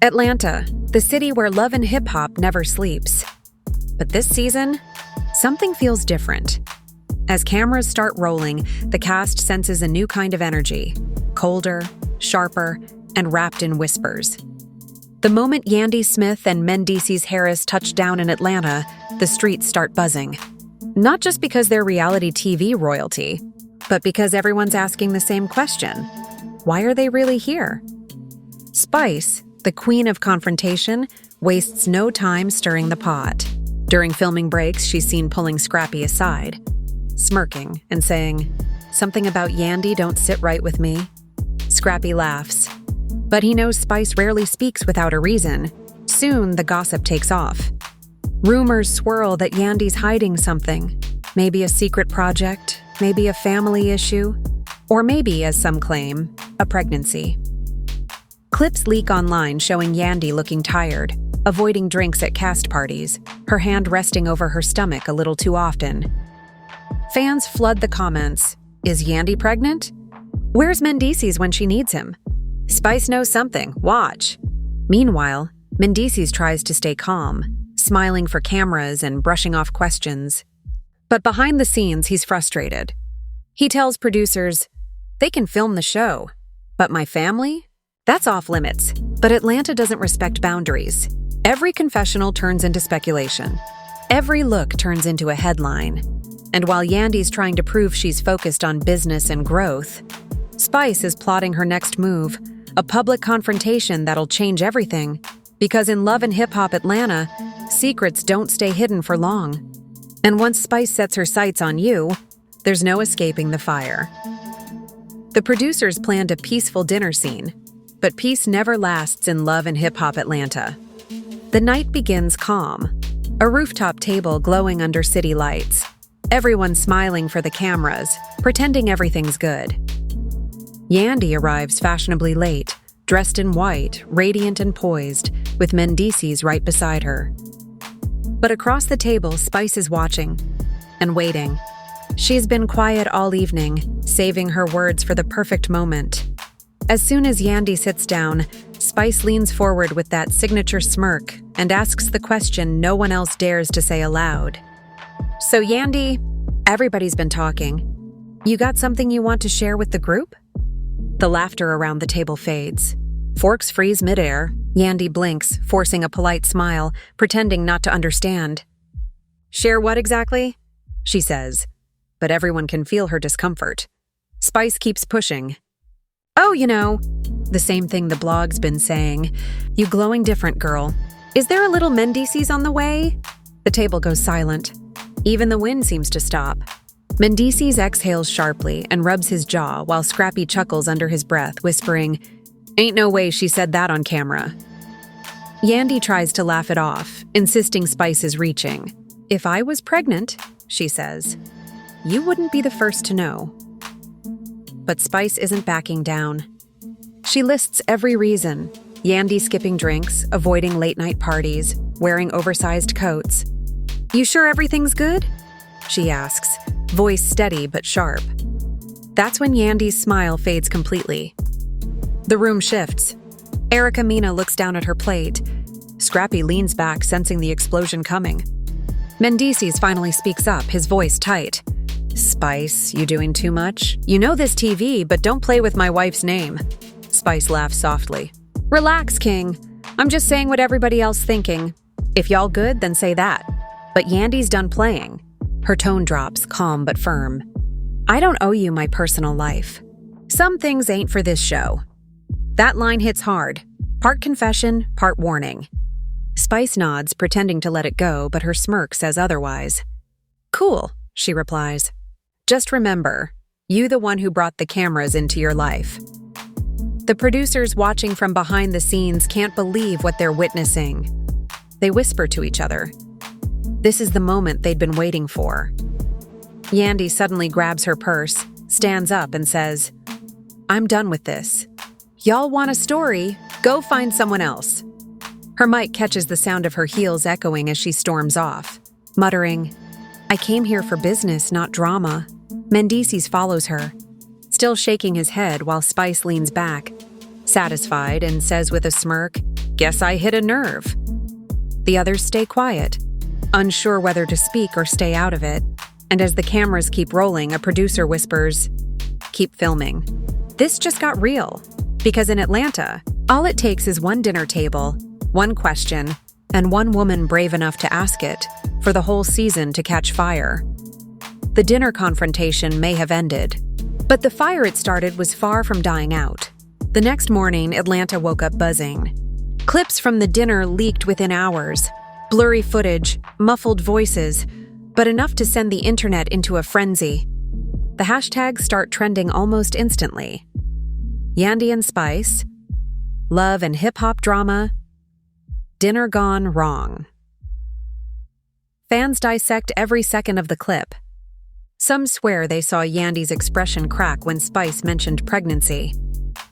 Atlanta, the city where love and hip-hop never sleeps. But this season, something feels different. As cameras start rolling, the cast senses a new kind of energy, colder, sharper, and wrapped in whispers. The moment Yandy Smith and Mendeecees Harris touch down in Atlanta, the streets start buzzing. Not just because they're reality TV royalty, but because everyone's asking the same question. Why are they really here? Spice, the queen of confrontation, wastes no time stirring the pot. During filming breaks, she's seen pulling Scrappy aside, smirking and saying, "Something about Yandy don't sit right with me." Scrappy laughs, but he knows Spice rarely speaks without a reason. Soon, the gossip takes off. Rumors swirl that Yandy's hiding something, maybe a secret project, maybe a family issue, or maybe, as some claim, a pregnancy. Clips leak online showing Yandy looking tired, avoiding drinks at cast parties, her hand resting over her stomach a little too often. Fans flood the comments. Is Yandy pregnant? Where's Mendeecees when she needs him? Spice knows something. Watch. Meanwhile, Mendeecees tries to stay calm, smiling for cameras and brushing off questions. But behind the scenes, he's frustrated. He tells producers, "They can film the show, but my family? That's off limits." But Atlanta doesn't respect boundaries. Every confessional turns into speculation. Every look turns into a headline. And while Yandy's trying to prove she's focused on business and growth, Spice is plotting her next move, a public confrontation that'll change everything. Because in Love and Hip Hop Atlanta, secrets don't stay hidden for long. And once Spice sets her sights on you, there's no escaping the fire. The producers planned a peaceful dinner scene, but peace never lasts in Love and Hip Hop Atlanta. The night begins calm, a rooftop table glowing under city lights, everyone smiling for the cameras, pretending everything's good. Yandy arrives fashionably late, dressed in white, radiant and poised, with Mendeecees right beside her. But across the table, Spice is watching and waiting. She's been quiet all evening, saving her words for the perfect moment. As soon as Yandy sits down, Spice leans forward with that signature smirk and asks the question no one else dares to say aloud. "So Yandy, everybody's been talking. You got something you want to share with the group?" The laughter around the table fades. Forks freeze midair. Yandy blinks, forcing a polite smile, pretending not to understand. "Share what exactly?" she says, but everyone can feel her discomfort. Spice keeps pushing. "Oh, the same thing the blog's been saying. You glowing different, girl. Is there a little Mendeecees on the way?" The table goes silent. Even the wind seems to stop. Mendeecees exhales sharply and rubs his jaw while Scrappy chuckles under his breath, whispering, "Ain't no way she said that on camera." Yandy tries to laugh it off, insisting Spice is reaching. "If I was pregnant," she says, "you wouldn't be the first to know." But Spice isn't backing down. She lists every reason. Yandy skipping drinks, avoiding late-night parties, wearing oversized coats. "You sure everything's good?" she asks, voice steady but sharp. That's when Yandy's smile fades completely. The room shifts. Erica Mina looks down at her plate. Scrappy leans back, sensing the explosion coming. Mendeecees finally speaks up, his voice tight. "Spice, you doing too much? You know this TV, but don't play with my wife's name." Spice laughs softly. "Relax, King. I'm just saying what everybody else thinking. If y'all good, then say that. But Yandy's done playing." Her tone drops, calm but firm. "I don't owe you my personal life. Some things ain't for this show." That line hits hard. Part confession, part warning. Spice nods, pretending to let it go, but her smirk says otherwise. "Cool," she replies. "Just remember, you the one who brought the cameras into your life." The producers watching from behind the scenes can't believe what they're witnessing. They whisper to each other. This is the moment they'd been waiting for. Yandy suddenly grabs her purse, stands up and says, "I'm done with this. Y'all want a story? Go find someone else." Her mic catches the sound of her heels echoing as she storms off, muttering, "I came here for business, not drama." Mendeecees follows her, still shaking his head while Spice leans back, satisfied, and says with a smirk, Guess I hit a nerve. The others stay quiet, unsure whether to speak or stay out of it. And as the cameras keep rolling, a producer whispers, "Keep filming." This just got real. Because in Atlanta, all it takes is one dinner table, one question, and one woman brave enough to ask it for the whole season to catch fire. The dinner confrontation may have ended, but the fire it started was far from dying out. The next morning, Atlanta woke up buzzing. Clips from the dinner leaked within hours, blurry footage, muffled voices, but enough to send the internet into a frenzy. The hashtags start trending almost instantly. Yandy and Spice, love and hip-hop drama, dinner gone wrong. Fans dissect every second of the clip. Some swear they saw Yandy's expression crack when Spice mentioned pregnancy.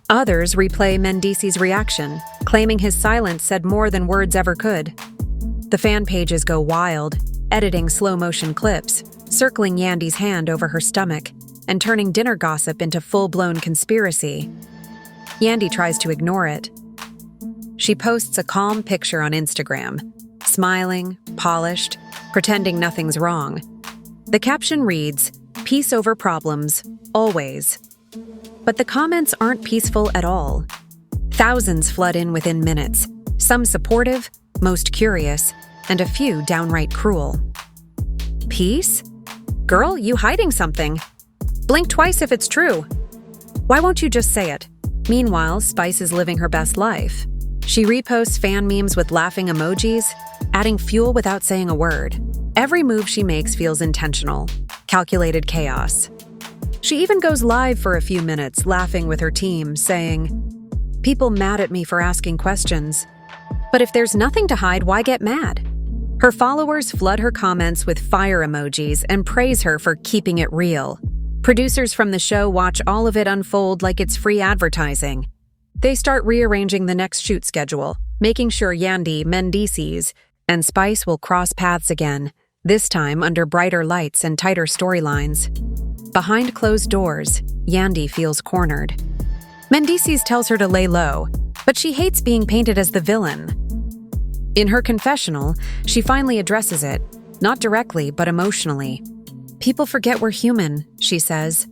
Others replay Mendeecees' reaction, claiming his silence said more than words ever could. The fan pages go wild, editing slow-motion clips, circling Yandy's hand over her stomach, and turning dinner gossip into full-blown conspiracy. Yandy tries to ignore it. She posts a calm picture on Instagram, smiling, polished, pretending nothing's wrong. The caption reads, "Peace over problems, always." But the comments aren't peaceful at all. Thousands flood in within minutes, some supportive, most curious, and a few downright cruel. Peace? Girl, you hiding something. Blink twice if it's true. Why won't you just say it? Meanwhile, Spice is living her best life. She reposts fan memes with laughing emojis, adding fuel without saying a word. Every move she makes feels intentional, calculated chaos. She even goes live for a few minutes, laughing with her team, saying, "People mad at me for asking questions. But if there's nothing to hide, why get mad?" Her followers flood her comments with fire emojis and praise her for keeping it real. Producers from the show watch all of it unfold like it's free advertising. They start rearranging the next shoot schedule, making sure Yandy, Mendeecees, and Spice will cross paths again, this time under brighter lights and tighter storylines. Behind closed doors, Yandy feels cornered. Mendeecees tells her to lay low, but she hates being painted as the villain. In her confessional, she finally addresses it, not directly, but emotionally. "People forget we're human," she says.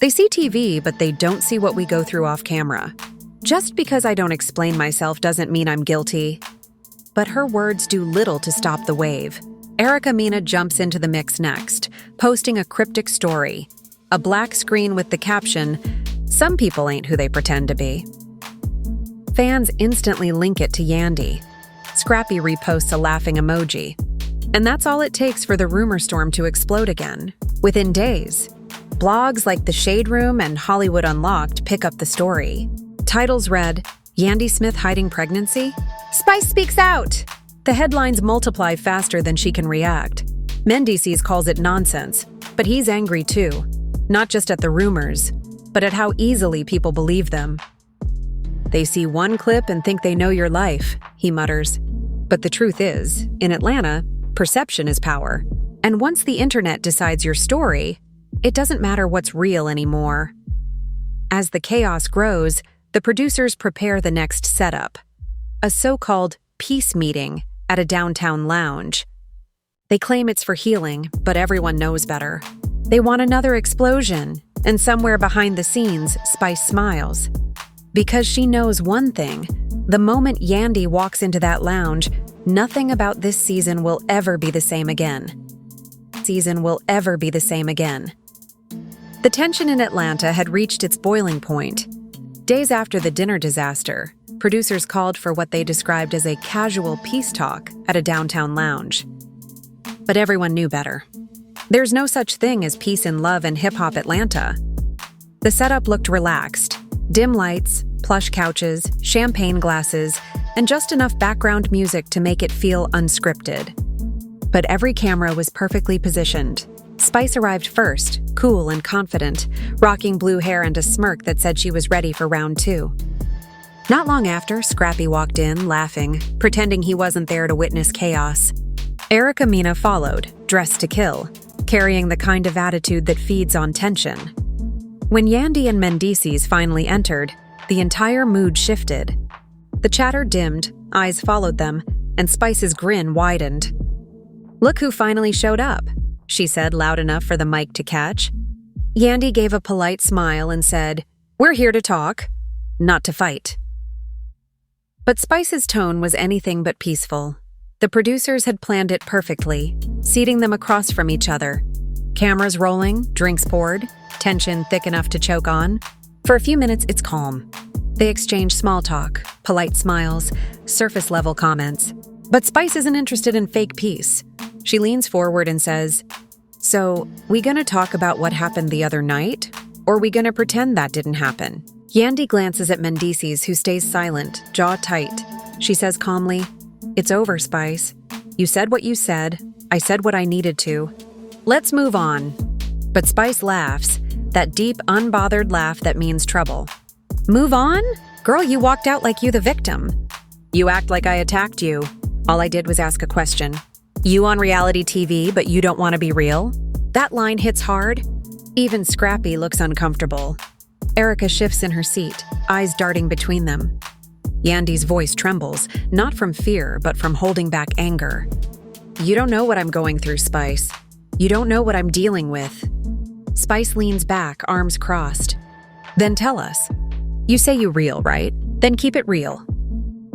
"They see TV, but they don't see what we go through off camera. Just because I don't explain myself doesn't mean I'm guilty." But her words do little to stop the wave. Erica Mena jumps into the mix next, posting a cryptic story. A black screen with the caption, "Some people ain't who they pretend to be." Fans instantly link it to Yandy. Scrappy reposts a laughing emoji. And that's all it takes for the rumor storm to explode again, within days. Blogs like The Shade Room and Hollywood Unlocked pick up the story. Titles read, "Yandy Smith hiding pregnancy? Spice speaks out!" The headlines multiply faster than she can react. Mendeecees calls it nonsense, but he's angry too. Not just at the rumors, but at how easily people believe them. "They see one clip and think they know your life," he mutters. But the truth is, in Atlanta, perception is power. And once the internet decides your story, it doesn't matter what's real anymore. As the chaos grows, the producers prepare the next setup, a so-called peace meeting at a downtown lounge. They claim it's for healing, but everyone knows better. They want another explosion, and somewhere behind the scenes, Spice smiles. Because she knows one thing, the moment Yandy walks into that lounge, nothing about this season will ever be the same again. The tension in Atlanta had reached its boiling point. Days after the dinner disaster, producers called for what they described as a casual peace talk at a downtown lounge. But everyone knew better. There's no such thing as peace and love in hip-hop Atlanta. The setup looked relaxed. Dim lights, plush couches, champagne glasses, and just enough background music to make it feel unscripted. But every camera was perfectly positioned. Spice arrived first, cool and confident, rocking blue hair and a smirk that said she was ready for round 2. Not long after, Scrappy walked in, laughing, pretending he wasn't there to witness chaos. Erica Mena followed, dressed to kill, carrying the kind of attitude that feeds on tension. When Yandy and Mendeecees finally entered, the entire mood shifted. The chatter dimmed, Eyes followed them, and Spice's grin widened. "Look who finally showed up," she said loud enough for the mic to catch. Yandy gave a polite smile and said, "We're here to talk, not to fight." But Spice's tone was anything but peaceful. The producers had planned it perfectly, seating them across from each other. Cameras rolling, drinks poured, tension thick enough to choke on. For a few minutes, it's calm. They exchange small talk, polite smiles, surface-level comments. But Spice isn't interested in fake peace. She leans forward and says, "So, we gonna talk about what happened the other night? Or we gonna pretend that didn't happen?" Yandy glances at Mendeecees, who stays silent, jaw tight. She says calmly, "It's over, Spice. You said what you said. I said what I needed to. Let's move on." But Spice laughs, that deep, unbothered laugh that means trouble. "Move on? Girl, you walked out like you the victim. You act like I attacked you. All I did was ask a question. You on reality TV, but you don't want to be real?" That line hits hard. Even Scrappy looks uncomfortable. Erica shifts in her seat, eyes darting between them. Yandy's voice trembles, not from fear, but from holding back anger. "You don't know what I'm going through, Spice. You don't know what I'm dealing with." Spice leans back, arms crossed. "Then tell us. You say you real, right? Then keep it real."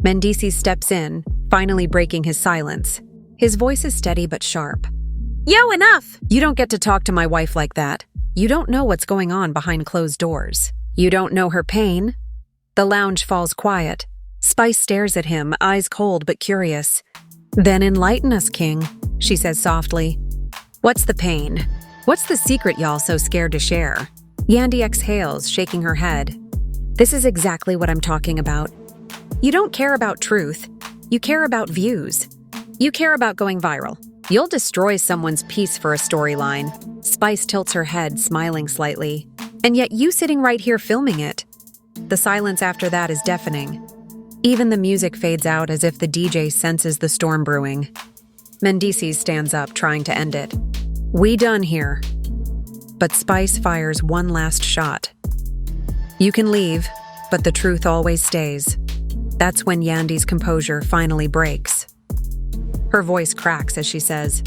Mendeecees steps in, finally breaking his silence. His voice is steady but sharp. "Yo, enough! You don't get to talk to my wife like that. You don't know what's going on behind closed doors. You don't know her pain." The lounge falls quiet. Spice stares at him, eyes cold but curious. "Then enlighten us, King," she says softly. "What's the pain? What's the secret y'all so scared to share?" Yandy exhales, shaking her head. "This is exactly what I'm talking about. You don't care about truth. You care about views. You care about going viral. You'll destroy someone's peace for a storyline." Spice tilts her head, smiling slightly. "And yet you sitting right here filming it." The silence after that is deafening. Even the music fades out as if the DJ senses the storm brewing. Mendeecees stands up, trying to end it. "We done here." But Spice fires one last shot. "You can leave, but the truth always stays." That's when Yandy's composure finally breaks. Her voice cracks as she says,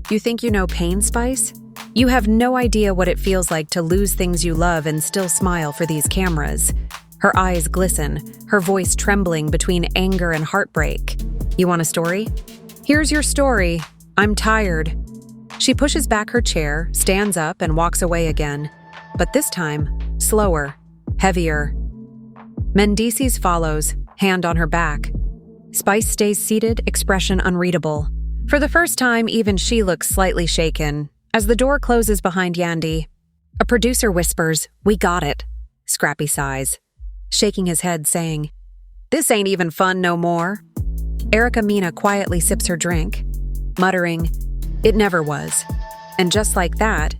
"You think you know pain, Spice? You have no idea what it feels like to lose things you love and still smile for these cameras." Her eyes glisten, her voice trembling between anger and heartbreak. "You want a story? Here's your story. I'm tired." She pushes back her chair, stands up, and walks away again. But this time, slower, heavier. Mendeecees follows, hand on her back. Spice stays seated, expression unreadable. For the first time, even she looks slightly shaken. As the door closes behind Yandy, a producer whispers, "We got it." Scrappy sighs, shaking his head, saying, "This ain't even fun no more." Erica Mina quietly sips her drink, muttering, "It never was." And just like that,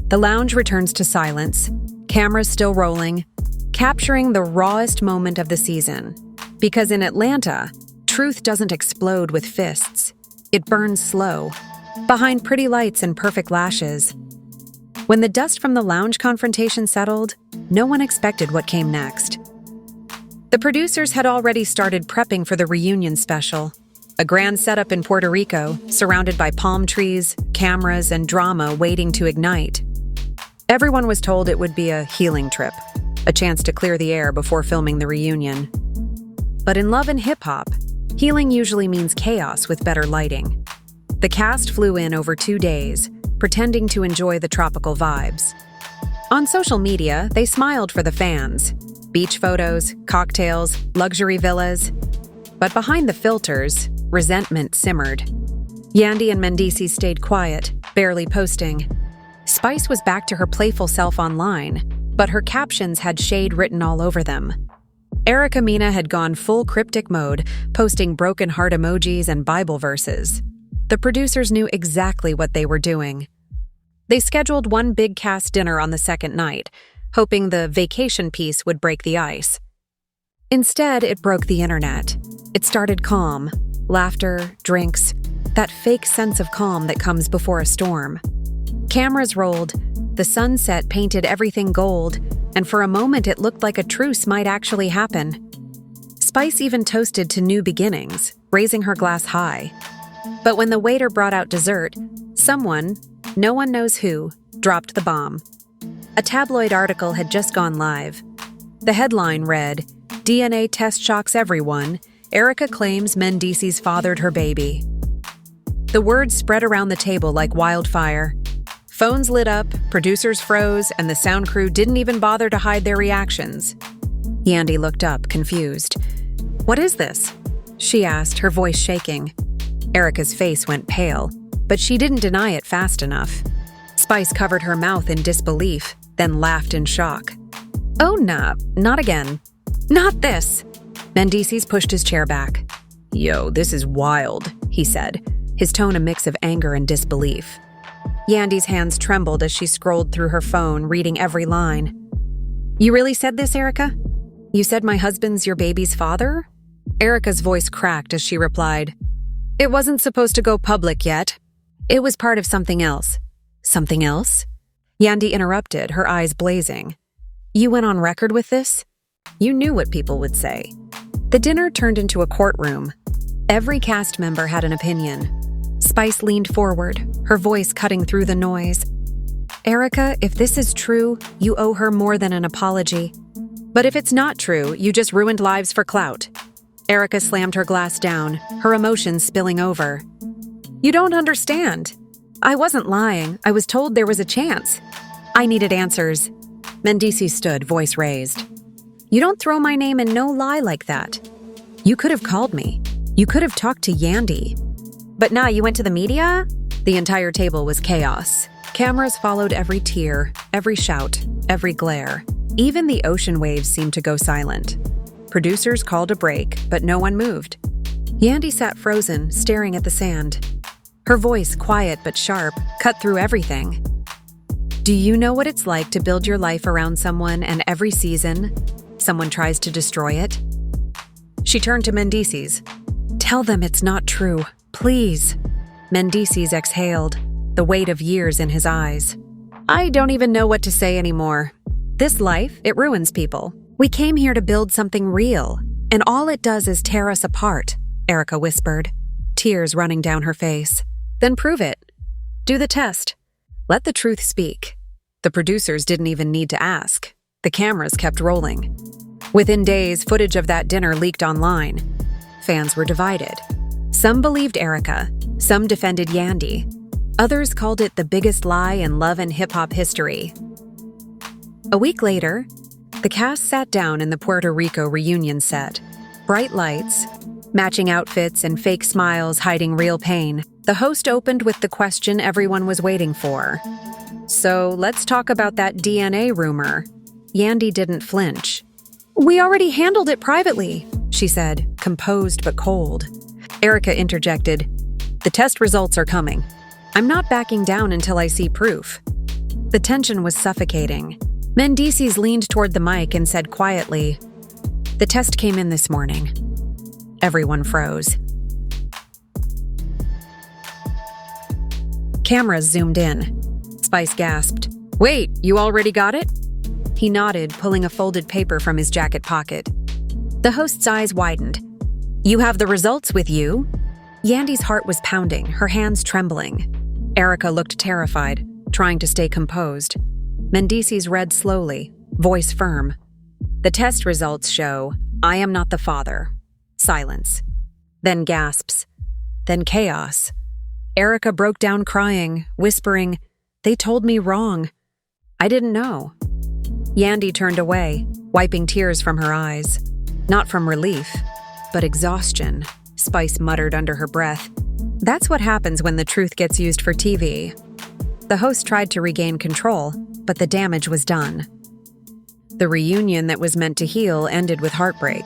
the lounge returns to silence, cameras still rolling, capturing the rawest moment of the season. Because in Atlanta, truth doesn't explode with fists. It burns slow, behind pretty lights and perfect lashes. When the dust from the lounge confrontation settled, no one expected what came next. The producers had already started prepping for the reunion special, a grand setup in Puerto Rico, surrounded by palm trees, cameras, and drama waiting to ignite. Everyone was told it would be a healing trip, a chance to clear the air before filming the reunion. But in love and hip-hop, healing usually means chaos with better lighting. The cast flew in over 2 days, pretending to enjoy the tropical vibes. On social media, they smiled for the fans. Beach photos, cocktails, luxury villas. But behind the filters, resentment simmered. Yandy and Mendeecees stayed quiet, barely posting. Spice was back to her playful self online, but her captions had shade written all over them. Erica Mina had gone full cryptic mode, posting broken heart emojis and Bible verses. The producers knew exactly what they were doing. They scheduled one big cast dinner on the second night, hoping the vacation piece would break the ice. Instead, it broke the internet. It started calm, laughter, drinks, that fake sense of calm that comes before a storm. Cameras rolled, the sunset painted everything gold, and for a moment it looked like a truce might actually happen. Spice even toasted to new beginnings, raising her glass high. But when the waiter brought out dessert, someone, no one knows who, dropped the bomb. A tabloid article had just gone live. The headline read, "DNA test shocks everyone. Erica claims Mendeecees fathered her baby." The words spread around the table like wildfire. Phones lit up, producers froze, and the sound crew didn't even bother to hide their reactions. Yandy looked up, confused. "What is this?" she asked, her voice shaking. Erica's face went pale, but she didn't deny it fast enough. Spice covered her mouth in disbelief, then laughed in shock. "Oh, nah, not again. Not this." Mendeecees pushed his chair back. "Yo, this is wild," he said, his tone a mix of anger and disbelief. Yandy's hands trembled as she scrolled through her phone, reading every line. "You really said this, Erica? You said my husband's your baby's father?" Erica's voice cracked as she replied, "It wasn't supposed to go public yet. It was part of something else." "Something else?" Yandy interrupted, her eyes blazing. "You went on record with this? You knew what people would say." The dinner turned into a courtroom. Every cast member had an opinion. Spice leaned forward, her voice cutting through the noise. "Erica, if this is true, you owe her more than an apology. But if it's not true, you just ruined lives for clout." Erica slammed her glass down, her emotions spilling over. "You don't understand. I wasn't lying. I was told there was a chance. I needed answers." Mendeecees stood, voice raised. "You don't throw my name in no lie like that. You could have called me. You could have talked to Yandy. But nah, you went to the media?" The entire table was chaos. Cameras followed every tear, every shout, every glare. Even the ocean waves seemed to go silent. Producers called a break, but no one moved. Yandy sat frozen, staring at the sand. Her voice, quiet but sharp, cut through everything. "Do you know what it's like to build your life around someone and every season, someone tries to destroy it?" She turned to Mendeecees. "Tell them it's not true, please." Mendeecees exhaled, the weight of years in his eyes. "I don't even know what to say anymore. This life, it ruins people. We came here to build something real, and all it does is tear us apart," Erica whispered, tears running down her face. "Then prove it. Do the test. Let the truth speak." The producers didn't even need to ask. The cameras kept rolling. Within days, footage of that dinner leaked online. Fans were divided. Some believed Erica, some defended Yandy. Others called it the biggest lie in love and hip-hop history. A week later, the cast sat down in the Puerto Rico reunion set. Bright lights, matching outfits, and fake smiles hiding real pain. The host opened with the question everyone was waiting for. "So let's talk about that DNA rumor." Yandy didn't flinch. "We already handled it privately," she said, composed but cold. Erica interjected, "The test results are coming. I'm not backing down until I see proof." The tension was suffocating. Mendeecees leaned toward the mic and said quietly, "The test came in this morning." Everyone froze. Cameras zoomed in. Spice gasped, "Wait, you already got it?" He nodded, pulling a folded paper from his jacket pocket. The host's eyes widened. "You have the results with you?" Yandy's heart was pounding, her hands trembling. Erica looked terrified, trying to stay composed. Mendeecees read slowly, voice firm. "The test results show, I am not the father." Silence. Then gasps. Then chaos. Erica broke down crying, whispering, "They told me wrong. I didn't know." Yandy turned away, wiping tears from her eyes. Not from relief, but exhaustion, Spice muttered under her breath. That's what happens when the truth gets used for TV. The host tried to regain control, but the damage was done. The reunion that was meant to heal ended with heartbreak.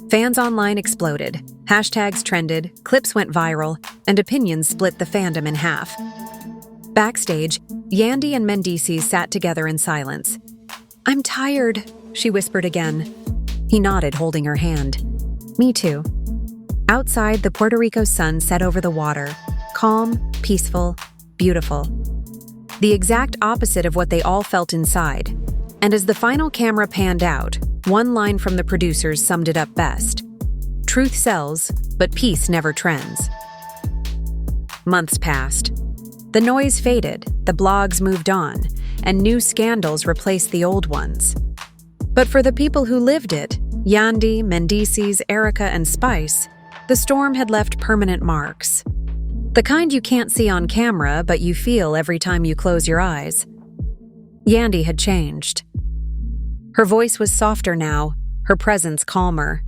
Fans online exploded, hashtags trended, clips went viral, and opinions split the fandom in half. Backstage, Yandy and Mendeecees sat together in silence. "I'm tired," she whispered again. He nodded, holding her hand. "Me too." Outside, the Puerto Rico sun set over the water, calm, peaceful, beautiful. The exact opposite of what they all felt inside. And as the final camera panned out, one line from the producers summed it up best. Truth sells, but peace never trends. Months passed. The noise faded, the blogs moved on, and new scandals replaced the old ones. But for the people who lived it, Yandy, Mendeecees, Erica, and Spice, the storm had left permanent marks. The kind you can't see on camera, but you feel every time you close your eyes. Yandy had changed. Her voice was softer now, her presence calmer.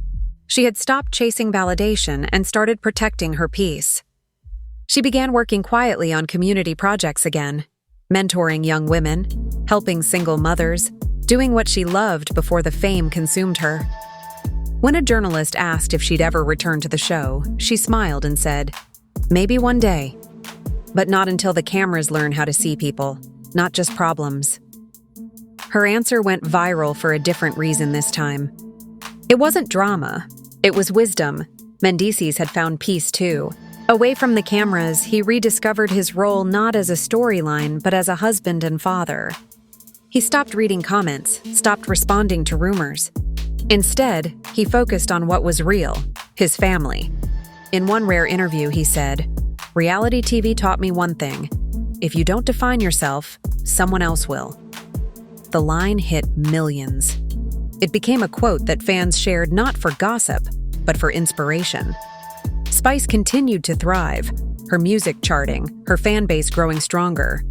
She had stopped chasing validation and started protecting her peace. She began working quietly on community projects again, mentoring young women, helping single mothers, doing what she loved before the fame consumed her. When a journalist asked if she'd ever return to the show, she smiled and said, "Maybe one day, but not until the cameras learn how to see people, not just problems." Her answer went viral for a different reason this time. It wasn't drama, it was wisdom. Mendeecees had found peace too. Away from the cameras, he rediscovered his role not as a storyline, but as a husband and father. He stopped reading comments, stopped responding to rumors. Instead, he focused on what was real, his family. In one rare interview, he said, "Reality TV taught me one thing. If you don't define yourself, someone else will." The line hit millions. It became a quote that fans shared not for gossip, but for inspiration. Spice continued to thrive, her music charting, her fan base growing stronger.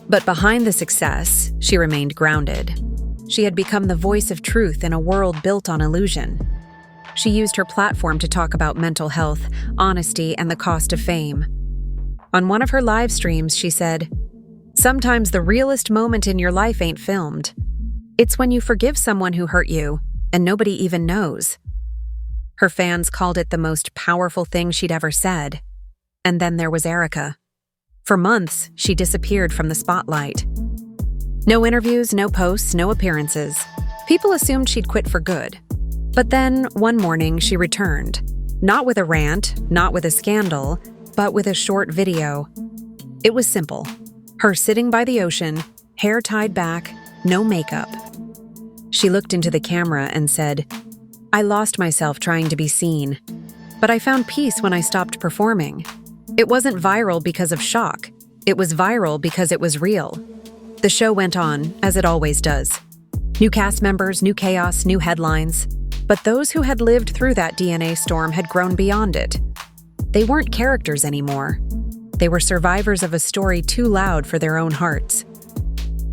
But behind the success, she remained grounded. She had become the voice of truth in a world built on illusion. She used her platform to talk about mental health, honesty, and the cost of fame. On one of her live streams, she said, "Sometimes the realest moment in your life ain't filmed. It's when you forgive someone who hurt you, and nobody even knows." Her fans called it the most powerful thing she'd ever said. And then there was Erica. For months, she disappeared from the spotlight. No interviews, no posts, no appearances. People assumed she'd quit for good. But then, one morning, she returned. Not with a rant, not with a scandal, but with a short video. It was simple. Her sitting by the ocean, hair tied back, no makeup. She looked into the camera and said, "I lost myself trying to be seen, but I found peace when I stopped performing." It wasn't viral because of shock. It was viral because it was real. The show went on, as it always does. New cast members, new chaos, new headlines. But those who had lived through that DNA storm had grown beyond it. They weren't characters anymore. They were survivors of a story too loud for their own hearts.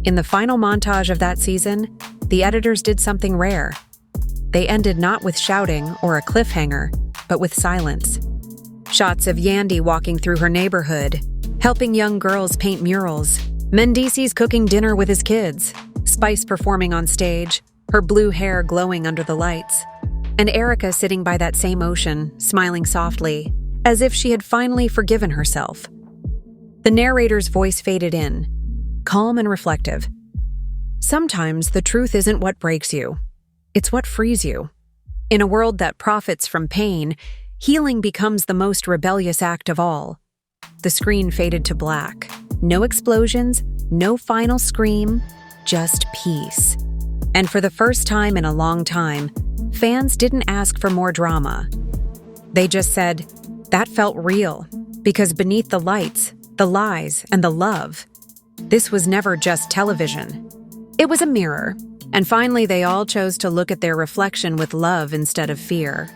In the final montage of that season, the editors did something rare. They ended not with shouting or a cliffhanger, but with silence. Shots of Yandy walking through her neighborhood, helping young girls paint murals, Mendeecees cooking dinner with his kids, Spice performing on stage, her blue hair glowing under the lights, and Erica sitting by that same ocean, smiling softly, as if she had finally forgiven herself. The narrator's voice faded in, calm and reflective. Sometimes the truth isn't what breaks you. It's what frees you. In a world that profits from pain, healing becomes the most rebellious act of all. The screen faded to black. No explosions, no final scream, just peace. And for the first time in a long time, fans didn't ask for more drama. They just said, that felt real, because beneath the lights, the lies, and the love, this was never just television. It was a mirror. And finally, they all chose to look at their reflection with love instead of fear.